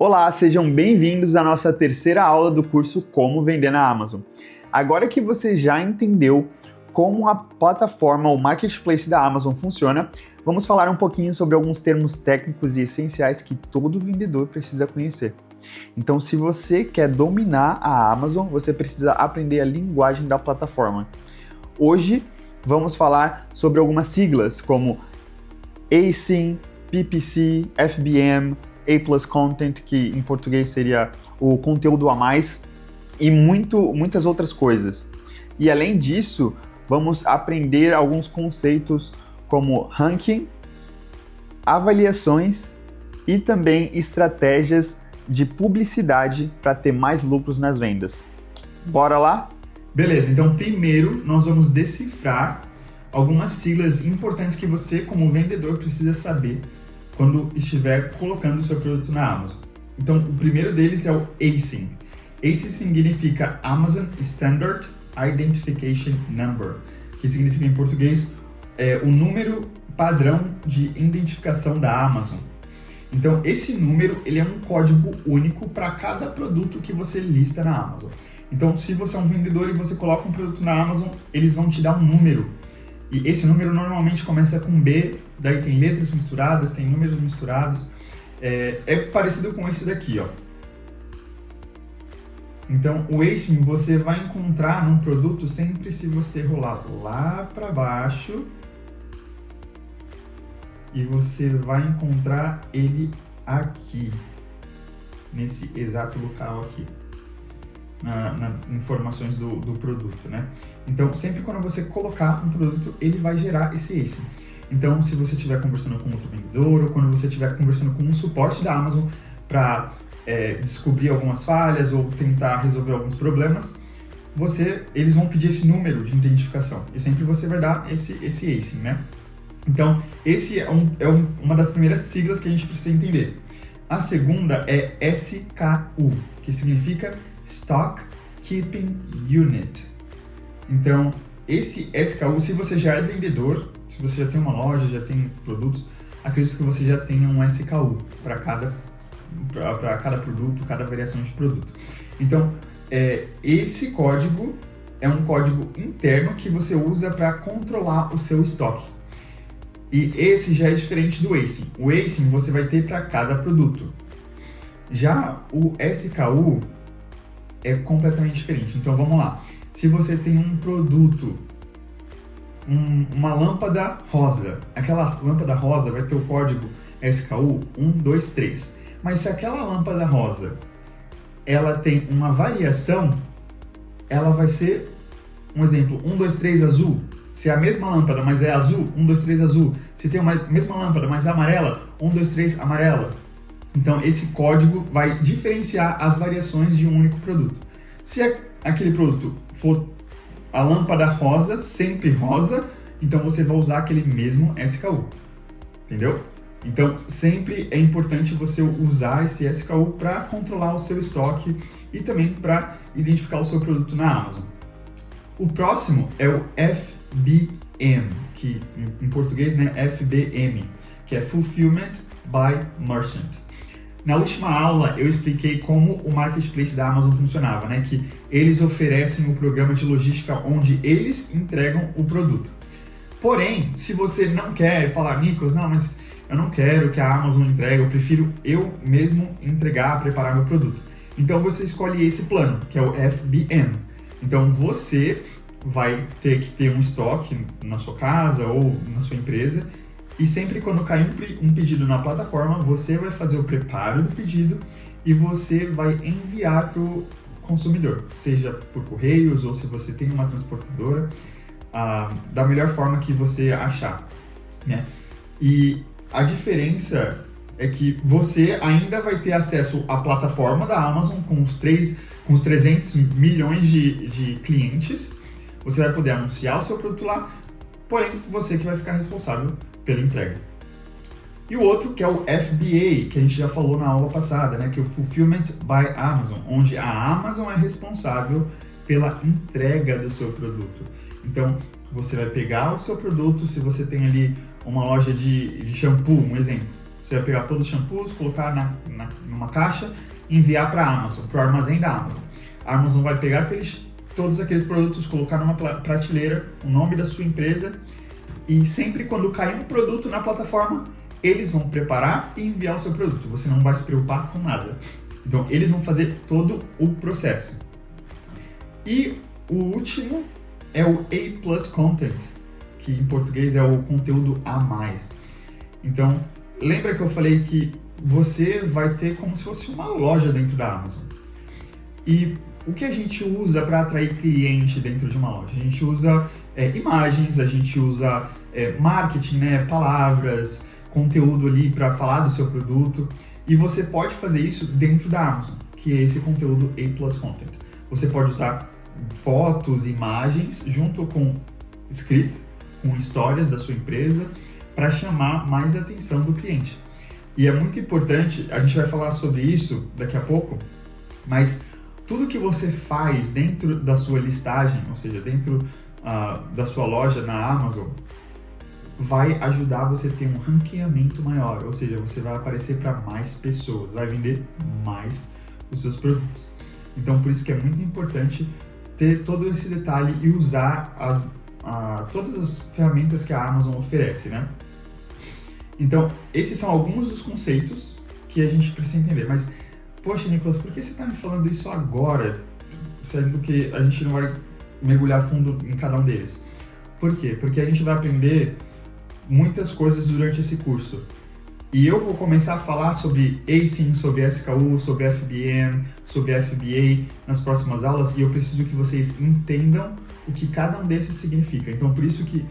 Olá, sejam bem-vindos à nossa terceira aula do curso Como Vender na Amazon. Agora que você já entendeu como a plataforma, o marketplace da Amazon funciona, vamos falar um pouquinho sobre alguns termos técnicos e essenciais que todo vendedor precisa conhecer. Então, se você quer dominar a Amazon, você precisa aprender a linguagem da plataforma. Hoje, vamos falar sobre algumas siglas como ASIN, PPC, FBM, A+ Content, que em português seria o conteúdo a mais, e muitas outras coisas. E além disso, vamos aprender alguns conceitos como ranking, avaliações e também estratégias de publicidade para ter mais lucros nas vendas. Bora lá? Beleza, então primeiro nós vamos decifrar algumas siglas importantes que você, como vendedor, precisa saber quando estiver colocando o seu produto na Amazon. Então, o primeiro deles é o ASIN. ASIN significa Amazon Standard Identification Number, que significa em português o número padrão de identificação da Amazon. Então, esse número ele é um código único para cada produto que você lista na Amazon. Então, se você é um vendedor e você coloca um produto na Amazon, eles vão te dar um número. E esse número normalmente começa com B, daí tem letras misturadas, tem números misturados. É parecido com esse daqui, ó. Então, o ASIN você vai encontrar num produto sempre se você rolar lá para baixo e você vai encontrar ele aqui, nesse exato local aqui. Nas informações do produto, né? Então, sempre quando você colocar um produto, ele vai gerar esse ASIN. Então, se você estiver conversando com outro vendedor ou quando você estiver conversando com um suporte da Amazon para descobrir algumas falhas ou tentar resolver alguns problemas, eles vão pedir esse número de identificação e sempre você vai dar esse ASIN, né? Então, esse é uma das primeiras siglas que a gente precisa entender. A segunda é SKU, que significa Stock Keeping Unit. Então, esse SKU, se você já é vendedor, se você já tem uma loja, já tem produtos, acredito que você já tenha um SKU para cada produto, cada variação de produto. Então, esse código é um código interno que você usa para controlar o seu estoque. E esse já é diferente do ASIN. O ASIN você vai ter para cada produto. Já o SKU é completamente diferente. Então vamos lá. Se você tem um produto, uma lâmpada rosa, aquela lâmpada rosa vai ter o código SKU 123. Mas se aquela lâmpada rosa ela tem uma variação, ela vai ser, um exemplo, 123 azul. Se é a mesma lâmpada, mas é azul, 123 azul. Se tem a mesma lâmpada, mas é amarela, 123 amarela. Então, esse código vai diferenciar as variações de um único produto. Se aquele produto for a lâmpada rosa, sempre rosa, então você vai usar aquele mesmo SKU, entendeu? Então, sempre é importante você usar esse SKU para controlar o seu estoque e também para identificar o seu produto na Amazon. O próximo é o FBM, que em português, né, FBM, que é Fulfillment by Merchant. Na última aula eu expliquei como o marketplace da Amazon funcionava, né? Que eles oferecem o programa de logística onde eles entregam o produto. Porém, se você não quer falar, Nicolas, não, mas eu não quero que a Amazon entregue, eu prefiro eu mesmo entregar, preparar meu produto. Então você escolhe esse plano, que é o FBM. Então você vai ter que ter um estoque na sua casa ou na sua empresa. E sempre quando cair um pedido na plataforma, você vai fazer o preparo do pedido e você vai enviar para o consumidor, seja por correios ou se você tem uma transportadora, da melhor forma que você achar, né? E a diferença é que você ainda vai ter acesso à plataforma da Amazon com os 300 milhões de clientes. Você vai poder anunciar o seu produto lá, porém você que vai ficar responsável pela entrega. E o outro que é o FBA, que a gente já falou na aula passada, né, que é o Fulfillment by Amazon, onde a Amazon é responsável pela entrega do seu produto. Então, você vai pegar o seu produto, se você tem ali uma loja de shampoo, um exemplo, Você vai pegar todos os shampoos, colocar numa caixa e enviar para a Amazon, para o armazém da Amazon. A Amazon vai pegar todos aqueles produtos, colocar numa prateleira, o nome da sua empresa, e sempre quando cair um produto na plataforma, eles vão preparar e enviar o seu produto. Você não vai se preocupar com nada. Então, eles vão fazer todo o processo. E o último é o A+ Content, que em português é o conteúdo a mais. Então, lembra que eu falei que você vai ter como se fosse uma loja dentro da Amazon. E o que a gente usa para atrair cliente dentro de uma loja? A gente usa imagens, a gente usa marketing, né, palavras, conteúdo ali para falar do seu produto. E você pode fazer isso dentro da Amazon, que é esse conteúdo A+ Content. Você pode usar fotos, imagens, junto com escrita, com histórias da sua empresa, para chamar mais a atenção do cliente. E é muito importante, a gente vai falar sobre isso daqui a pouco, mas tudo que você faz dentro da sua listagem, ou seja, dentro da sua loja na Amazon, vai ajudar você a ter um ranqueamento maior, ou seja, você vai aparecer para mais pessoas, vai vender mais os seus produtos. Então, por isso que é muito importante ter todo esse detalhe e usar todas as ferramentas que a Amazon oferece, né? Então, esses são alguns dos conceitos que a gente precisa entender. Mas, poxa, Nicolas, por que você está me falando isso agora, sendo que a gente não vai mergulhar fundo em cada um deles? Por quê? Porque a gente vai aprender muitas coisas durante esse curso. E eu vou começar a falar sobre ASIN, sobre SKU, sobre FBM, sobre FBA nas próximas aulas, e eu preciso que vocês entendam o que cada um desses significa. Então, por isso que,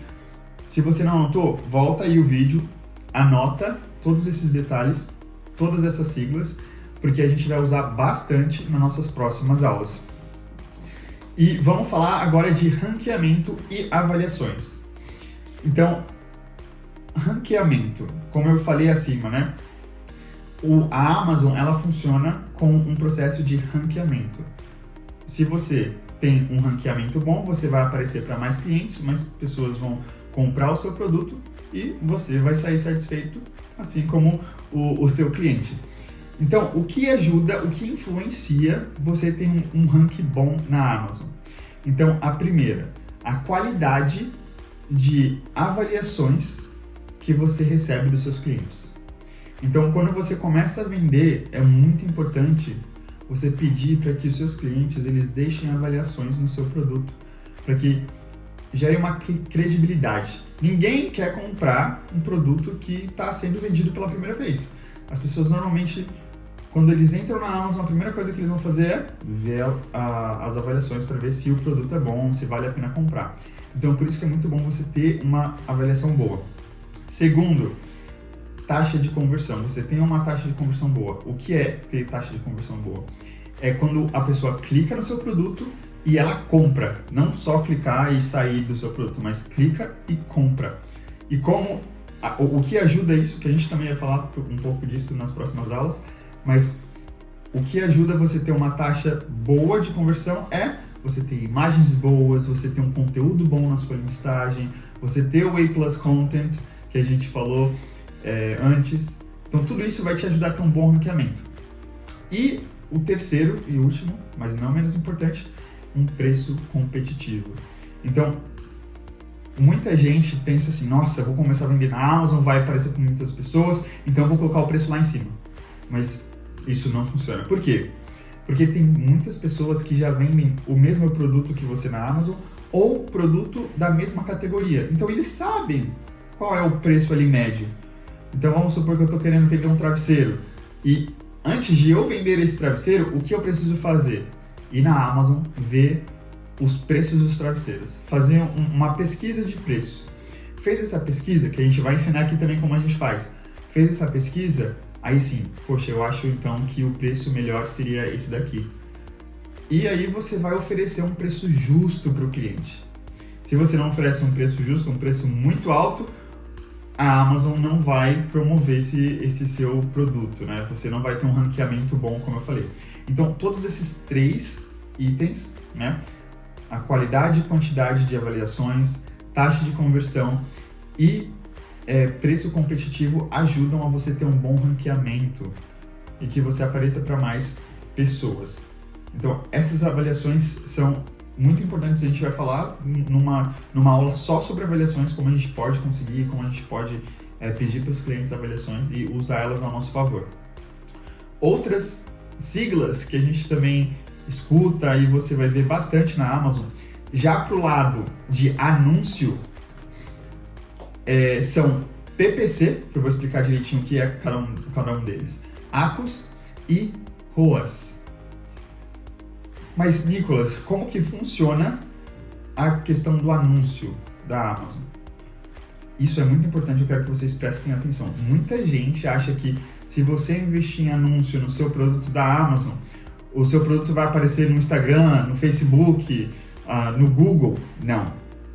se você não anotou, volta aí o vídeo, anota todos esses detalhes, todas essas siglas, porque a gente vai usar bastante nas nossas próximas aulas. E vamos falar agora de ranqueamento e avaliações. Então, ranqueamento, como eu falei acima, né? A Amazon, ela funciona com um processo de ranqueamento. Se você tem um ranqueamento bom, você vai aparecer para mais clientes, mais pessoas vão comprar o seu produto e você vai sair satisfeito, assim como o seu cliente. Então, o que ajuda, o que influencia você ter um ranking bom na Amazon? Então, a primeira, a qualidade de avaliações que você recebe dos seus clientes. Então, quando você começa a vender, é muito importante você pedir para que os seus clientes eles deixem avaliações no seu produto, para que gere uma credibilidade. Ninguém quer comprar um produto que está sendo vendido pela primeira vez. As pessoas normalmente, quando eles entram na Amazon, a primeira coisa que eles vão fazer é ver as avaliações para ver se o produto é bom, se vale a pena comprar. Então, por isso que é muito bom você ter uma avaliação boa. Segundo, taxa de conversão. Você tem uma taxa de conversão boa. O que é ter taxa de conversão boa? É quando a pessoa clica no seu produto e ela compra. Não só clicar e sair do seu produto, mas clica e compra. E como o que ajuda isso, que a gente também vai falar um pouco disso nas próximas aulas, mas o que ajuda você ter uma taxa boa de conversão é você ter imagens boas, você ter um conteúdo bom na sua listagem, você ter o A+ Content, que a gente falou antes. Então, tudo isso vai te ajudar a ter um bom ranqueamento. E o terceiro e último, mas não menos importante, um preço competitivo. Então, muita gente pensa assim, nossa, eu vou começar a vender na Amazon, vai aparecer para muitas pessoas, então eu vou colocar o preço lá em cima. Mas isso não funciona. Por quê? Porque tem muitas pessoas que já vendem o mesmo produto que você na Amazon ou produto da mesma categoria. Então, eles sabem qual é o preço ali médio. Então vamos supor que eu estou querendo vender um travesseiro e antes de eu vender esse travesseiro, o que eu preciso fazer? Ir na Amazon, ver os preços dos travesseiros, fazer uma pesquisa de preço. Fez essa pesquisa, que a gente vai ensinar aqui também como a gente faz. Fez essa pesquisa, aí sim, poxa, eu acho então que o preço melhor seria esse daqui. E aí você vai oferecer um preço justo para o cliente. Se você não oferece um preço justo, um preço muito alto, a Amazon não vai promover esse seu produto, né? Você não vai ter um ranqueamento bom, como eu falei. Então, todos esses 3 itens, né? A qualidade e quantidade de avaliações, taxa de conversão e preço competitivo ajudam a você ter um bom ranqueamento e que você apareça para mais pessoas. Então, essas avaliações são muito importantes. A gente vai falar numa aula só sobre avaliações, como a gente pode conseguir, como a gente pode pedir para os clientes avaliações e usar elas ao nosso favor. Outras siglas que a gente também escuta e você vai ver bastante na Amazon, já para o lado de anúncio, são PPC, que eu vou explicar direitinho o que é cada um deles, ACOS e ROAS. Mas, Nicolas, como que funciona a questão do anúncio da Amazon? Isso é muito importante, eu quero que vocês prestem atenção. Muita gente acha que se você investir em anúncio no seu produto da Amazon, o seu produto vai aparecer no Instagram, no Facebook, no Google.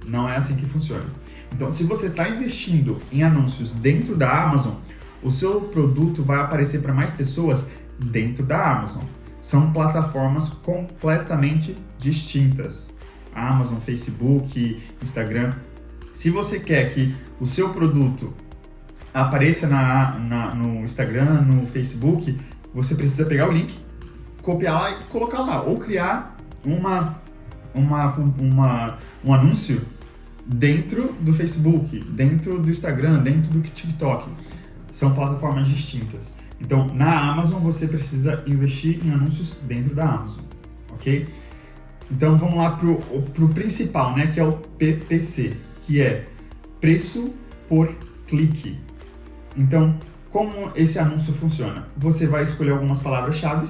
Não é assim que funciona. Então, se você está investindo em anúncios dentro da Amazon, o seu produto vai aparecer para mais pessoas dentro da Amazon. São plataformas completamente distintas. Amazon, Facebook, Instagram. Se você quer que o seu produto apareça no Instagram, no Facebook, você precisa pegar o link, copiar lá e colocar lá. Ou criar um anúncio dentro do Facebook, dentro do Instagram, dentro do TikTok. São plataformas distintas. Então, na Amazon, você precisa investir em anúncios dentro da Amazon, ok? Então, vamos lá pro principal, né, que é o PPC, que é preço por clique. Então, como esse anúncio funciona? Você vai escolher algumas palavras-chave,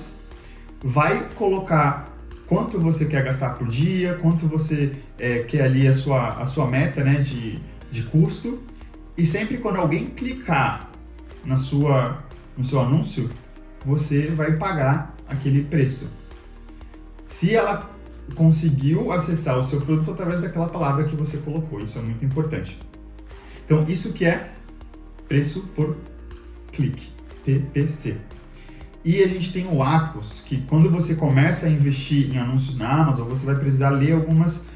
vai colocar quanto você quer gastar por dia, quanto você quer ali a sua meta, né, de custo, e sempre quando alguém clicar no seu anúncio, você vai pagar aquele preço. Se ela conseguiu acessar o seu produto através daquela palavra que você colocou, isso é muito importante. Então, isso que é preço por clique, PPC. E a gente tem o ACOS, que quando você começa a investir em anúncios na Amazon, você vai precisar ler algumas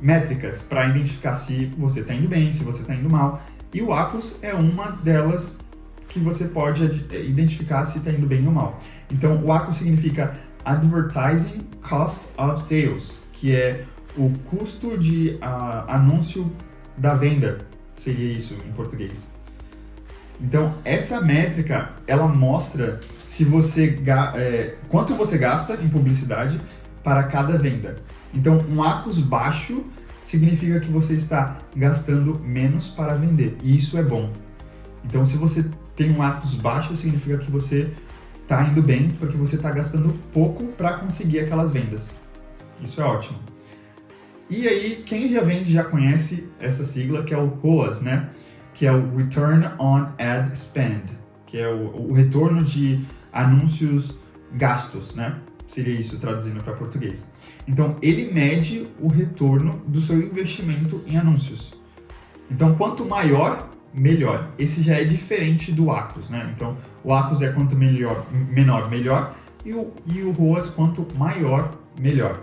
métricas para identificar se você está indo bem, se você está indo mal. E o ACOS é uma delas que você pode identificar se está indo bem ou mal. Então, o ACOS significa Advertising Cost of Sales, que é o custo de anúncio da venda, seria isso em português. Então, essa métrica, ela mostra se você quanto você gasta em publicidade para cada venda. Então, um ACOS baixo significa que você está gastando menos para vender, e isso é bom. Então, se você tem um ACOS baixo, significa que você está indo bem, porque você está gastando pouco para conseguir aquelas vendas. Isso é ótimo. E aí, quem já vende já conhece essa sigla, que é o ROAS, né? Que é o Return on Ad Spend, que é o retorno de anúncios gastos, né? Seria isso, traduzindo para português. Então, ele mede o retorno do seu investimento em anúncios. Então, quanto maior, melhor. Esse já é diferente do ACOS, né? Então, o ACOS é quanto menor, melhor, e o ROAS quanto maior, melhor.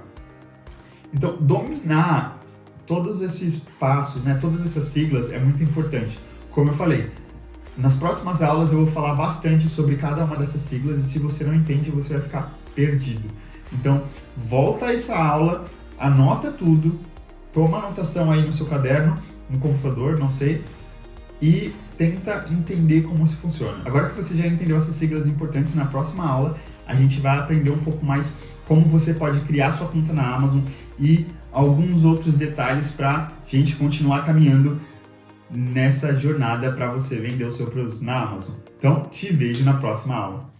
Então, dominar todos esses passos, né, todas essas siglas é muito importante. Como eu falei, nas próximas aulas eu vou falar bastante sobre cada uma dessas siglas e se você não entende, você vai ficar perdido. Então, volta a essa aula, anota tudo, toma anotação aí no seu caderno, no computador, não sei, e tenta entender como isso funciona. Agora que você já entendeu essas siglas importantes, na próxima aula a gente vai aprender um pouco mais como você pode criar sua conta na Amazon e alguns outros detalhes para a gente continuar caminhando nessa jornada para você vender o seu produto na Amazon. Então, te vejo na próxima aula.